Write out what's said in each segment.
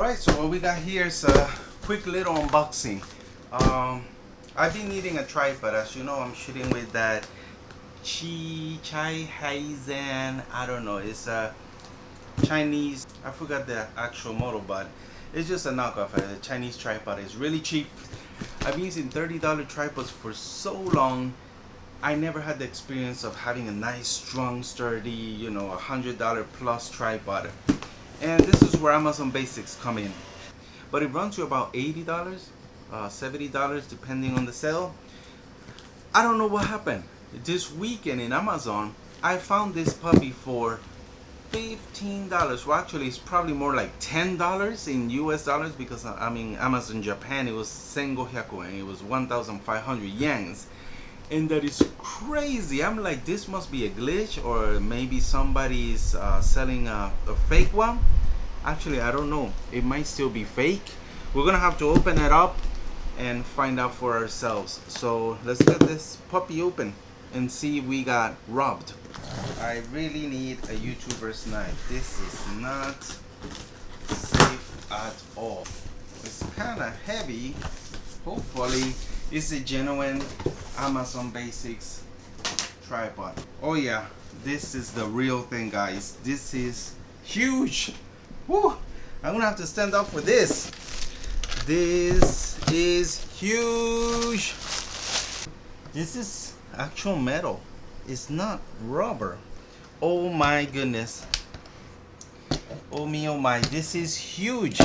Alright, so what we got here is a quick little unboxing. I've been needing a tripod. As you know, I'm shooting with that Heizen. I don't know, it's a Chinese, I forgot the actual model, but it's just a knockoff. A Chinese tripod. It's really cheap. I've been using $30 tripods for so long. I never had the experience of having a nice, strong, sturdy, you know, $100 plus tripod. And this is where Amazon Basics come in. But it runs you about $80, $70 depending on the sale. I don't know what happened. This weekend in Amazon, I found this puppy for $15. Well, actually, it's probably more like $10 in US dollars, because I mean, Amazon Japan, it was Sengo Hyaku, and it was 1,500 yens. And that is crazy. I'm like, this must be a glitch, or maybe somebody's selling a fake one. Actually, I don't know. It might still be fake. We're gonna have to open it up and find out for ourselves. So let's get this puppy open and see if we got robbed. I really need a YouTuber's knife. This is not safe at all. It's kind of heavy. Hopefully it's a genuine Amazon Basics tripod. Oh yeah, this is the real thing, guys. This is huge. Woo! I'm gonna have to stand up for this. This is huge. This is actual metal. It's not rubber. Oh my goodness. Oh me, oh my. This is huge.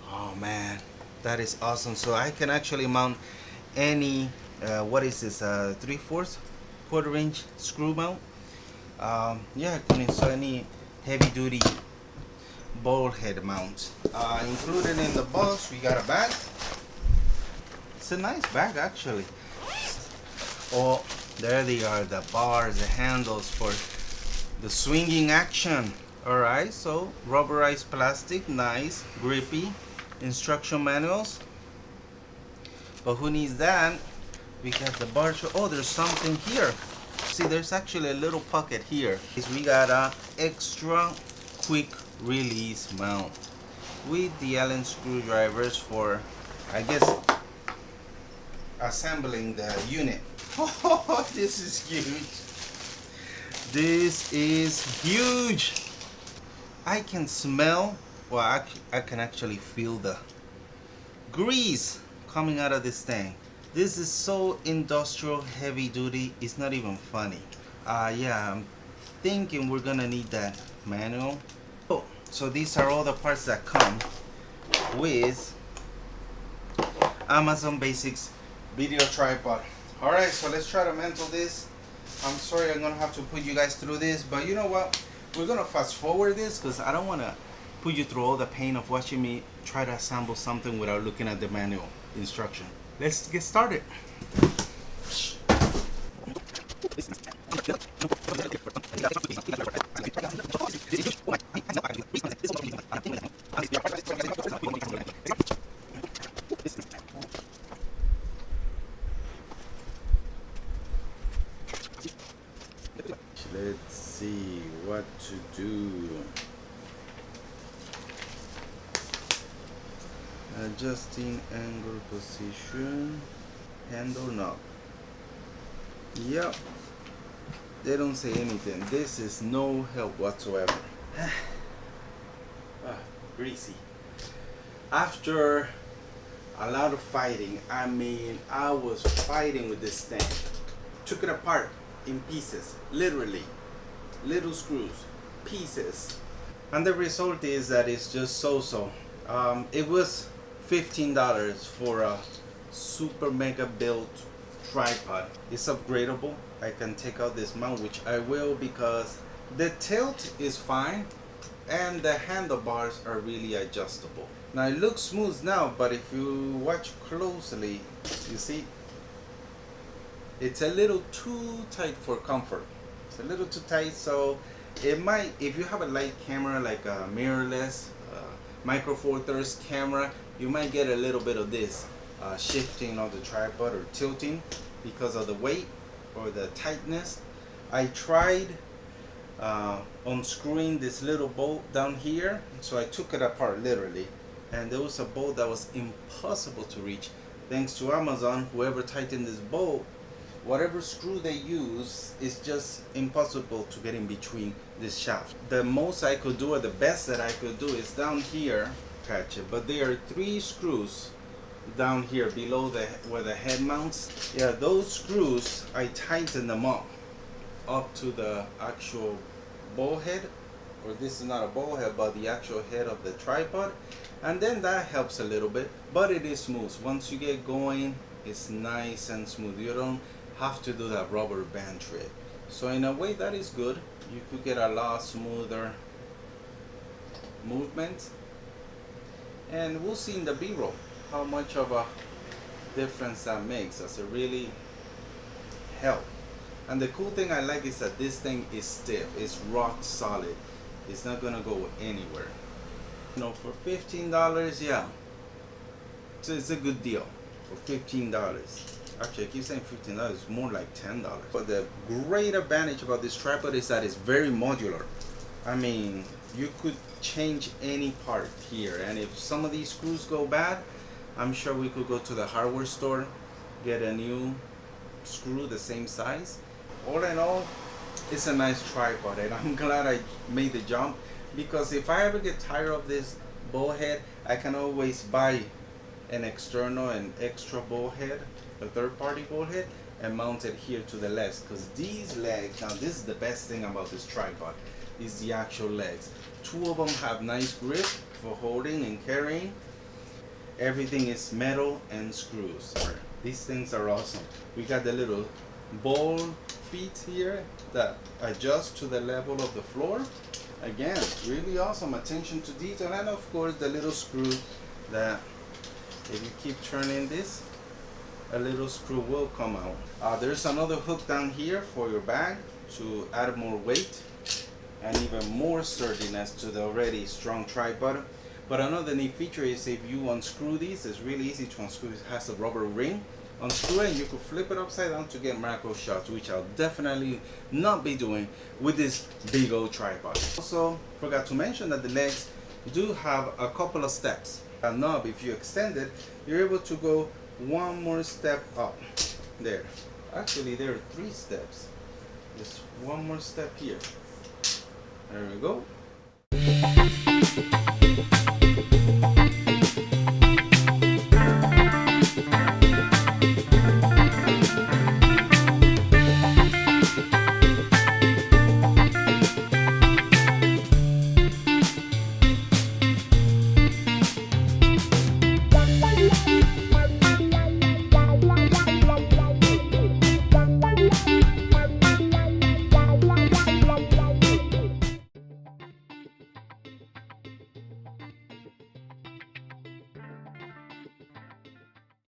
Oh man, that is awesome. So I can actually mount any what is this, 3/4 quarter-inch screw mount. Yeah, I can install any heavy-duty ball head mount. Included in the box, we got a bag. It's a nice bag, actually. Oh, there they are, the bars, the handles for the swinging action. Alright, so rubberized plastic, nice, grippy. Instruction manuals. But who needs that? We got the bar. Oh, there's something here. See, there's actually a little pocket here. We got a extra quick release mount with the Allen screwdrivers for, I guess, assembling the unit. Oh, this is huge. This is huge. I can smell, well, I can actually feel the grease coming out of this thing. This is so industrial, heavy duty, it's not even funny. Yeah, I'm thinking we're gonna need that manual. Oh, so these are all the parts that come with Amazon Basics video tripod. Alright, so let's try to mantle this. I'm sorry I'm gonna have to put you guys through this, but you know what? We're gonna fast forward this because I don't wanna put you through all the pain of watching me try to assemble something without looking at the manual instruction. Let's get started. Let's see what to do. Adjusting angle position, handle knob. Yep, they don't say anything. This is no help whatsoever. Greasy. After a lot of fighting, I mean, I was fighting with this thing. Took it apart in pieces, literally. Little screws, pieces. And the result is that it's just so-so. It was $15 for a super mega built tripod. It's upgradable. I can take out this mount, which I will, because the tilt is fine and the handlebars are really adjustable. Now it looks smooth now, but if you watch closely, you see it's a little too tight for comfort. It's a little too tight, so it might, if you have a light camera like a mirrorless Micro Four Thirds camera, you might get a little bit of this shifting of the tripod or tilting because of the weight or the tightness. I tried unscrewing this little bolt down here, so I took it apart literally, and there was a bolt that was impossible to reach. Thanks to Amazon, whoever tightened this bolt, whatever screw they use is just impossible to get in between this shaft. The most I could do, or the best that I could do, is down here, catch it, but there are 3 screws down here below where the head mounts. Yeah, those screws, I tightened them up to the actual ball head, or this is not a ball head but the actual head of the tripod, and then that helps a little bit, but it is smooth. Once you get going, it's nice and smooth. You don't have to do that rubber band trick. So in a way, that is good. You could get a lot smoother movement, and we'll see in the B-roll how much of a difference that makes. Does it really help? And the cool thing I like is that this thing is stiff, it's rock solid, it's not gonna go anywhere. You know, for $15, yeah, so it's a good deal for $15. Actually, I keep saying $15, it's more like $10. But the great advantage about this tripod is that it's very modular. I mean, you could change any part here, and if some of these screws go bad, I'm sure we could go to the hardware store, get a new screw the same size. All in all, it's a nice tripod, and I'm glad I made the jump, because if I ever get tired of this ball head, I can always buy an external and extra ball head, a third-party ball head, and mount it here to the legs. Because these legs, now this is the best thing about this tripod, is the actual legs. 2 of them have nice grip for holding and carrying. Everything is metal and screws. These things are awesome. We got the little ball feet here that adjust to the level of the floor. Again, really awesome attention to detail, and of course the little screw that if you keep turning this, a little screw will come out. There's another hook down here for your bag to add more weight and even more sturdiness to the already strong tripod. But another neat feature is if you unscrew these, it's really easy to unscrew. It has a rubber ring. Unscrew it and you can flip it upside down to get macro shots, which I'll definitely not be doing with this big old tripod. Also, forgot to mention that the legs do have a couple of steps. A knob, if you extend it, you're able to go 1 more step up. There. Actually, there are 3 steps. Just 1 more step here. There we go.